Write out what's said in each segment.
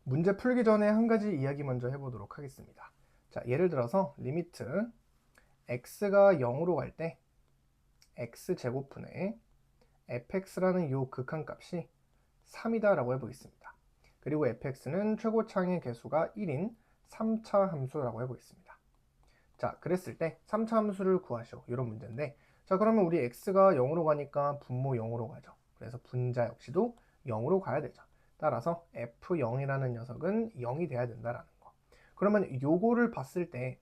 문제 풀기 전에 한 가지 이야기 먼저 해보도록 하겠습니다. 자, 예를 들어서 리미트 x가 0으로 갈 때 x제곱분의 fx라는 요 극한값이 3이다 라고 해보겠습니다. 그리고 fx는 최고창의 개수가 1인 3차 함수라고 해보겠습니다. 자, 그랬을 때 3차 함수를 구하시오. 이런 문제인데, 자, 그러면 우리 x가 0으로 가니까 분모 0으로 가죠. 그래서 분자 역시도 0으로 가야 되죠. 따라서 f0이라는 녀석은 0이 돼야 된다라는 거. 그러면 요거를 봤을 때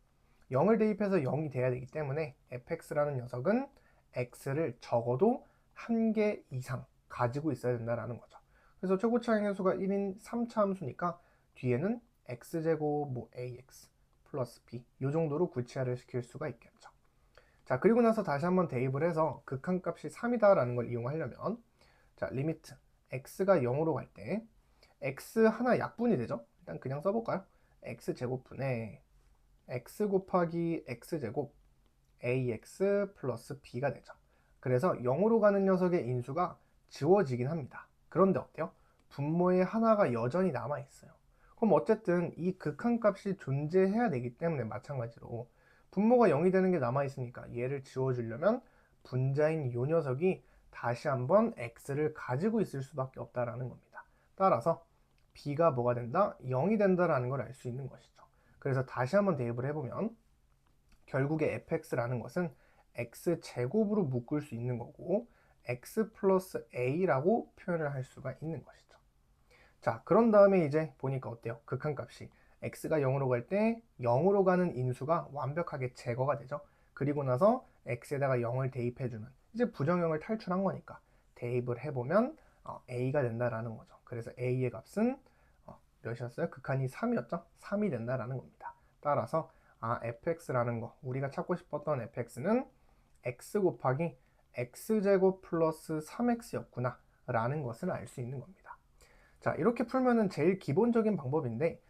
0을 대입해서 0이 돼야 되기 때문에 fx라는 녀석은 x를 적어도 한 개 이상 가지고 있어야 된다라는 거죠. 그래서 최고차의 수가 1인 3차 함수니까 뒤에는 x제곱 뭐 ax 플러스 b 이 정도로 구체화를 시킬 수가 있겠죠. 자, 그리고 나서 다시 한번 대입을 해서 극한값이 3이다 라는 걸 이용하려면, 자, 리미트 x가 0으로 갈 때 x 하나 약분이 되죠. 일단 그냥 써볼까요? x제곱분의 x 곱하기 x제곱 ax 플러스 b가 되죠. 그래서 0으로 가는 녀석의 인수가 지워지긴 합니다. 그런데 어때요? 분모에 하나가 여전히 남아있어요. 그럼 어쨌든 이 극한값이 존재해야 되기 때문에 마찬가지로 분모가 0이 되는 게 남아있으니까 얘를 지워주려면 분자인 이 녀석이 다시 한번 x를 가지고 있을 수밖에 없다라는 겁니다. 따라서 b가 뭐가 된다? 0이 된다라는 걸 알 수 있는 것이죠. 그래서 다시 한번 대입을 해보면 결국에 fx라는 것은 x제곱으로 묶을 수 있는 거고 x 플러스 a라고 표현을 할 수가 있는 것이죠. 자, 그런 다음에 이제 보니까 어때요? 극한값이 x가 0으로 갈 때 0으로 가는 인수가 완벽하게 제거가 되죠. 그리고 나서 x에다가 0을 대입해주면 이제 부정형을 탈출한 거니까 대입을 해보면 a가 된다라는 거죠. 그래서 a의 값은 몇이었어요? 극한이 3이었죠? 3이 된다라는 겁니다. 따라서 fx라는 거, 우리가 찾고 싶었던 fx는 x 곱하기 x제곱 플러스 3x였구나 라는 것을 알 수 있는 겁니다. 자, 이렇게 풀면은 제일 기본적인 방법인데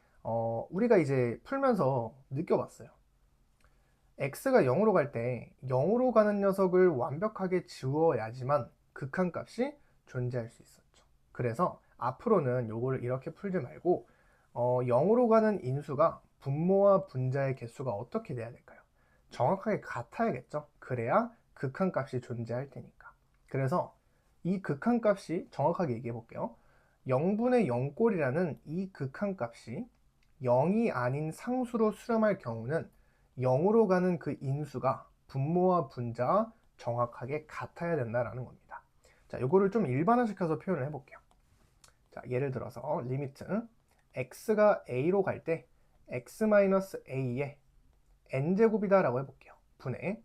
우리가 이제 풀면서 느껴봤어요. x가 0으로 갈 때 0으로 가는 녀석을 완벽하게 지워야지만 극한값이 존재할 수 있었죠. 그래서 앞으로는 요거를 이렇게 풀지 말고 0으로 가는 인수가 분모와 분자의 개수가 어떻게 돼야 될까요? 정확하게 같아야겠죠. 그래야 극한값이 존재할 테니까. 그래서 이 극한값이 정확하게 얘기해 볼게요. 0분의 0꼴이라는 이 극한값이 0이 아닌 상수로 수렴할 경우는 0으로 가는 그 인수가 분모와 분자와 정확하게 같아야 된다라는 겁니다. 자, 요거를 좀 일반화시켜서 표현을 해볼게요. 자, 예를 들어서 리미트 x가 a로 갈 때 x-a의 n제곱이다 라고 해볼게요. 분의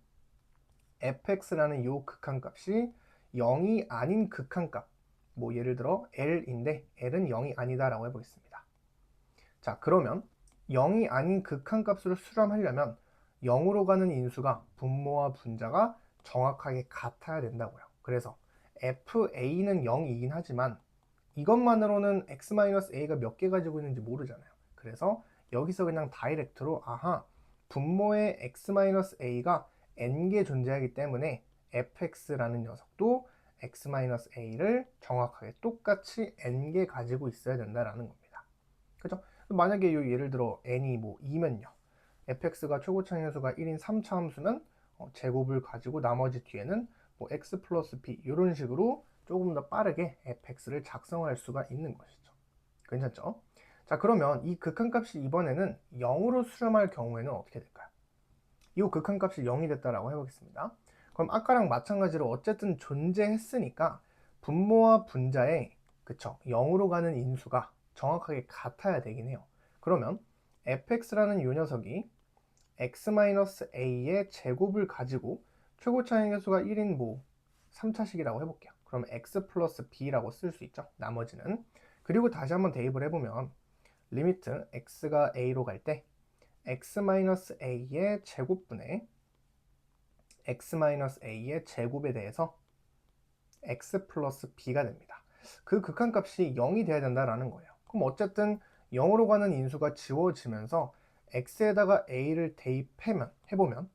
fx라는 요 극한값이 0이 아닌 극한값, 뭐 예를 들어 l인데 l은 0이 아니다 라고 해보겠습니다. 자, 그러면 0이 아닌 극한값으로 수렴하려면 0으로 가는 인수가 분모와 분자가 정확하게 같아야 된다고요. 그래서 fa는 0이긴 하지만 이것만으로는 x-a가 몇 개 가지고 있는지 모르잖아요. 그래서 여기서 그냥 다이렉트로 분모의 x-a가 n개 존재하기 때문에 fx라는 녀석도 x-a를 정확하게 똑같이 n개 가지고 있어야 된다라는 겁니다. 그죠? 만약에 예를 들어 n이 뭐 2면요. fx가 최고차의 수가 1인 3차 함수면 제곱을 가지고 나머지 뒤에는 뭐 x 플러스 b 이런 식으로 조금 더 빠르게 fx를 작성할 수가 있는 것이죠. 괜찮죠? 자, 그러면 이 극한값이 이번에는 0으로 수렴할 경우에는 어떻게 될까요? 이 극한값이 0이 됐다라고 해보겠습니다. 그럼 아까랑 마찬가지로 어쨌든 존재했으니까 분모와 분자의 그쵸 0으로 가는 인수가 정확하게 같아야 되긴 해요. 그러면 fx라는 이 녀석이 x-a의 제곱을 가지고 최고차의 개수가 1인 뭐 3차식이라고 해볼게요. 그럼 x 플러스 b라고 쓸 수 있죠. 나머지는. 그리고 다시 한번 대입을 해보면 리미트 x가 a로 갈 때 x-a의 제곱분의 x-a의 제곱에 대해서 x 플러스 b가 됩니다. 그 극한값이 0이 돼야 된다라는 거예요. 그럼 어쨌든 0으로 가는 인수가 지워지면서 x에다가 a를 해보면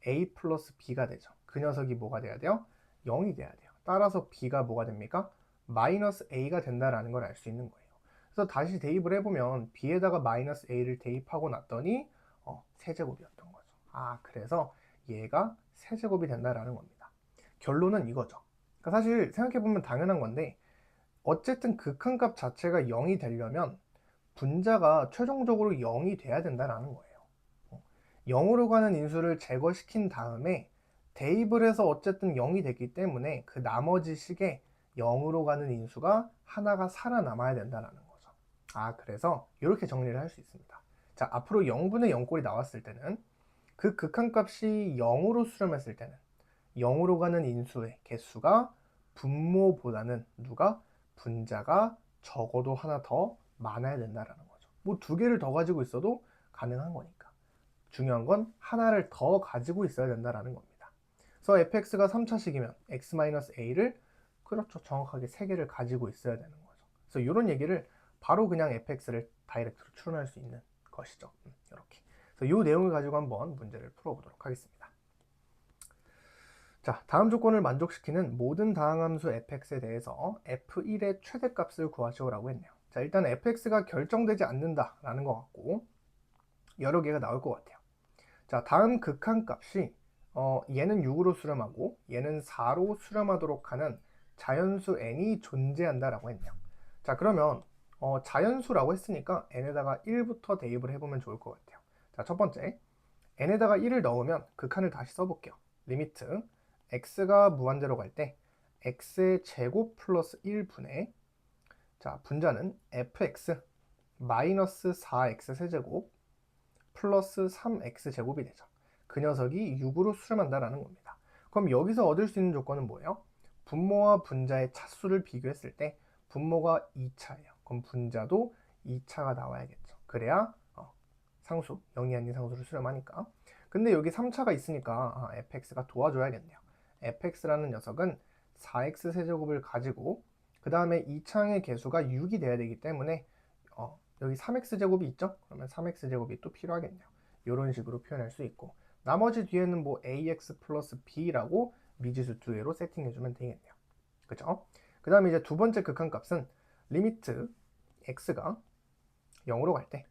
a 플러스 b가 되죠. 그 녀석이 뭐가 돼야 돼요? 0이 돼야 돼요. 따라서 b가 뭐가 됩니까? 마이너스 a가 된다라는 걸 알 수 있는 거예요. 그래서 다시 대입을 해보면 b에다가 마이너스 a를 대입하고 났더니 세제곱이었던 거죠. 그래서 얘가 세제곱이 된다라는 겁니다. 결론은 이거죠. 그러니까 사실 생각해보면 당연한 건데 어쨌든 극한값 자체가 0이 되려면 분자가 최종적으로 0이 돼야 된다는 거예요. 0으로 가는 인수를 제거시킨 다음에 대입을 해서 어쨌든 0이 됐기 때문에 그 나머지 식에 0으로 가는 인수가 하나가 살아남아야 된다는 거죠. 그래서 이렇게 정리를 할 수 있습니다. 자, 앞으로 0분의 0꼴이 나왔을 때는 그 극한값이 0으로 수렴했을 때는 0으로 가는 인수의 개수가 분모보다는 분자가 적어도 하나 더 많아야 된다는 거죠. 뭐 두 개를 더 가지고 있어도 가능한 거니까. 중요한 건 하나를 더 가지고 있어야 된다는 겁니다. 그래서 fx가 3차식이면 x-a를 그렇죠. 정확하게 3개를 가지고 있어야 되는 거죠. 그래서 이런 얘기를 바로 그냥 fx를 다이렉트로 추론할 수 있는 것이죠. 이렇게. 그래서 이 내용을 가지고 한번 문제를 풀어보도록 하겠습니다. 자, 다음 조건을 만족시키는 모든 다항함수 fx에 대해서 f1의 최대값을 구하시오라고 했네요. 자, 일단 fx가 결정되지 않는다라는 것 같고 여러 개가 나올 것 같아요. 자, 다음 극한값이 얘는 6으로 수렴하고 얘는 4로 수렴하도록 하는 자연수 n이 존재한다라고 했네요. 자, 그러면 자연수라고 했으니까 n에다가 1부터 대입을 해보면 좋을 것 같아요. 자, 첫 번째 n에다가 1을 넣으면 극한을 다시 써볼게요. 리미트 x가 무한대로 갈 때 x의 제곱 플러스 1분의 자, 분자는 fx 마이너스 4x 세제곱 플러스 3x 제곱이 되죠. 그 녀석이 6으로 수렴한다라는 겁니다. 그럼 여기서 얻을 수 있는 조건은 뭐예요? 분모와 분자의 차수를 비교했을 때 분모가 2차예요. 그럼 분자도 2차가 나와야겠죠. 그래야 상수, 0이 아닌 상수를 수렴하니까. 근데 여기 3차가 있으니까 fx가 도와줘야겠네요. fx라는 녀석은 4x 세제곱을 가지고 그 다음에 2차의 개수가 6이 돼야 되기 때문에 여기 3x 제곱이 있죠? 그러면 3x 제곱이 또 필요하겠네요. 이런 식으로 표현할 수 있고 나머지 뒤에는 뭐 ax 플러스 b라고 미지수 두 개로 세팅해주면 되겠네요. 그죠? 그 다음에 이제 두 번째 극한값은 리미트 x가 0으로 갈 때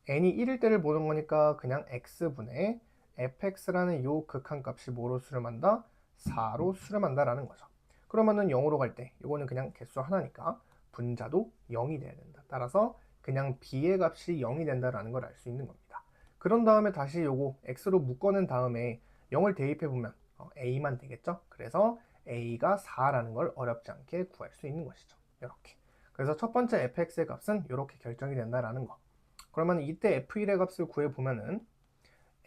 n이 1일 때를 보는 거니까 그냥 x분의 fx라는 요 극한값이 뭐로 수렴한다? 4로 수렴한다라는 거죠. 그러면은 0으로 갈 때 이거는 그냥 개수 하나니까 분자도 0이 돼야 된다. 따라서 그냥 b의 값이 0이 된다라는 걸 알 수 있는 겁니다. 그런 다음에 다시 요거 x로 묶어낸 다음에 0을 대입해보면 a만 되겠죠? 그래서 a가 4라는 걸 어렵지 않게 구할 수 있는 것이죠. 이렇게. 그래서 첫 번째 fx의 값은 이렇게 결정이 된다라는 거. 그러면 이때 f1의 값을 구해보면은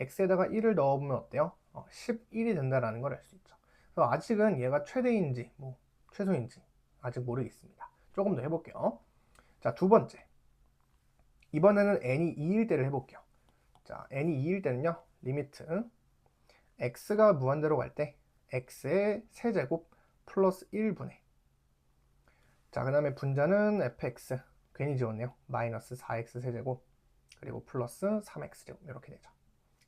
x에다가 1을 넣어보면 어때요? 11이 된다라는 걸 알 수 있죠. 그래서 아직은 얘가 최대인지 뭐 최소인지 아직 모르겠습니다. 조금 더 해볼게요. 자, 두 번째. 이번에는 n이 2일 때를 해볼게요. 자, n이 2일 때는요. 리미트 x가 무한대로 갈 때 x의 세제곱 플러스 1분의 자, 그 다음에 분자는 fx 괜히 지웠네요. 마이너스 4x 세제곱 그리고 플러스 3x 제곱 이렇게 되죠.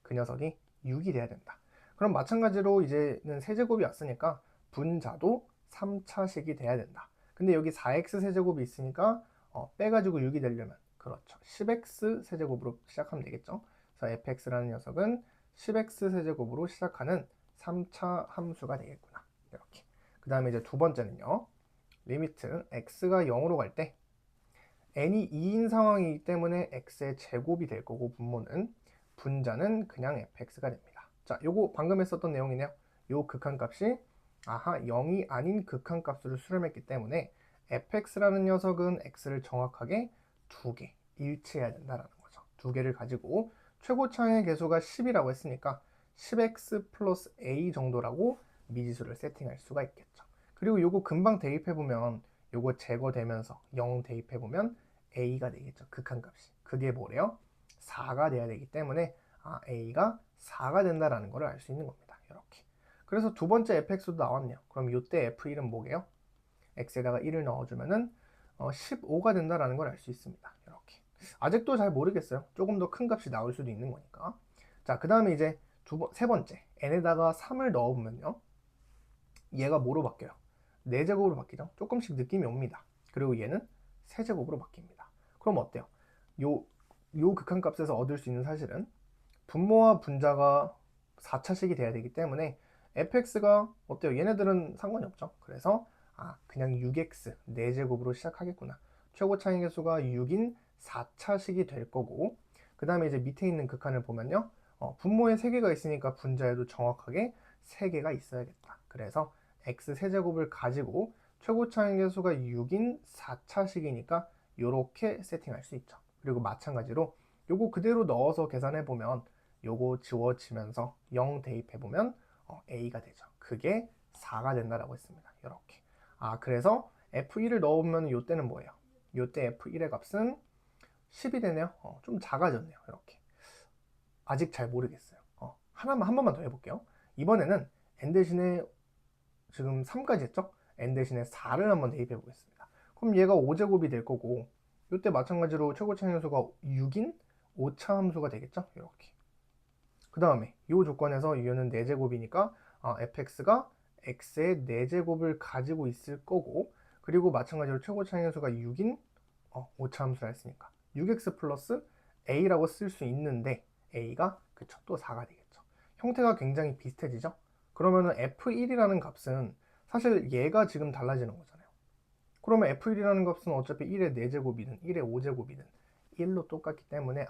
그 녀석이 6이 돼야 된다. 그럼 마찬가지로 이제는 세제곱이 왔으니까 분자도 3차식이 돼야 된다. 근데 여기 4x 세제곱이 있으니까 빼가지고 6이 되려면 그렇죠. 10x 세제곱으로 시작하면 되겠죠. 그래서 fx라는 녀석은 10x 세제곱으로 시작하는 3차 함수가 되겠구나. 이렇게. 그 다음에 이제 두 번째는요. 리미트 x가 0으로 갈 때 n이 2인 상황이기 때문에 x의 제곱이 될 거고 분모는 분자는 그냥 fx가 됩니다. 자, 요거 방금 했었던 내용이네요. 요 극한값이 0이 아닌 극한값으로 수렴했기 때문에 fx라는 녀석은 x를 정확하게 두 개 일치해야 된다는 거죠. 두 개를 가지고 최고차의 개수가 10이라고 했으니까 10x 플러스 a 정도라고 미지수를 세팅할 수가 있겠죠. 그리고 요거 금방 대입해보면 요거 제거되면서 0 대입해보면 a가 되겠죠. 극한값이. 그게 뭐래요? 4가 돼야 되기 때문에 a가 4가 된다라는 걸 알 수 있는 겁니다. 이렇게. 그래서 두 번째 fx도 나왔네요. 그럼 이때 f1은 뭐게요? x에다가 1을 넣어주면은 15가 된다라는 걸 알 수 있습니다. 이렇게. 아직도 잘 모르겠어요. 조금 더 큰 값이 나올 수도 있는 거니까. 자, 그 다음에 이제 세 번째 n에다가 3을 넣어보면요. 얘가 뭐로 바뀌어요? 4제곱으로 바뀌죠. 조금씩 느낌이 옵니다. 그리고 얘는 세제곱으로 바뀝니다. 그럼 어때요? 요 극한값에서 얻을 수 있는 사실은 분모와 분자가 4차식이 돼야 되기 때문에 fx가 어때요? 얘네들은 상관이 없죠. 그래서 그냥 6x 4제곱으로 시작하겠구나. 최고 차이 계수가 6인 4차식이 될 거고, 그 다음에 이제 밑에 있는 극한을 보면요. 분모에 3개가 있으니까 분자에도 정확하게 3개가 있어야겠다. 그래서 x 세제곱을 가지고 최고 차이 계수가 6인 4차식이니까 이렇게 세팅할 수 있죠. 그리고 마찬가지로 요거 그대로 넣어서 계산해 보면 요거 지워지면서 0 대입해 보면 a가 되죠. 그게 4가 된다라고 했습니다. 이렇게. 그래서 f1을 넣으면 요때는 뭐예요? 요때 f1의 값은 10이 되네요. 좀 작아졌네요. 이렇게. 아직 잘 모르겠어요. 한 번만 더 해볼게요. 이번에는 n 대신에 지금 3까지 했죠? n 대신에 4를 한번 대입해 보겠습니다. 그럼 얘가 5제곱이 될 거고, 이때 마찬가지로 최고차이 함수가 6인 5차 함수가 되겠죠? 이렇게. 그 다음에 이 조건에서 얘는 4제곱이니까 fx가 x의 4제곱을 가지고 있을 거고, 그리고 마찬가지로 최고차이 함수가 6인 5차 함수라 했으니까 6x 플러스 a라고 쓸 수 있는데 a가 그쵸 또 4가 되겠죠. 형태가 굉장히 비슷해지죠. 그러면은 f1이라는 값은 사실 얘가 지금 달라지는 거잖아요. 그러면 f1이라는 값은 어차피 1의 4제곱이든 1의 5제곱이든 1로 똑같기 때문에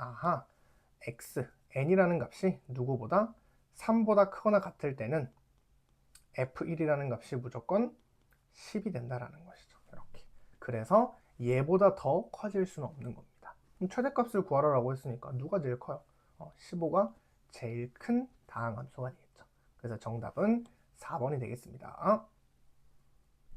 x n이라는 값이 누구보다 3보다 크거나 같을 때는 f1이라는 값이 무조건 10이 된다라는 것이죠. 이렇게. 그래서 얘보다 더 커질 수는 없는 겁니다. 그럼 최대값을 구하라고 했으니까 누가 제일 커요? 15가 제일 큰 다항함수가 되겠죠. 그래서 정답은 4번이 되겠습니다.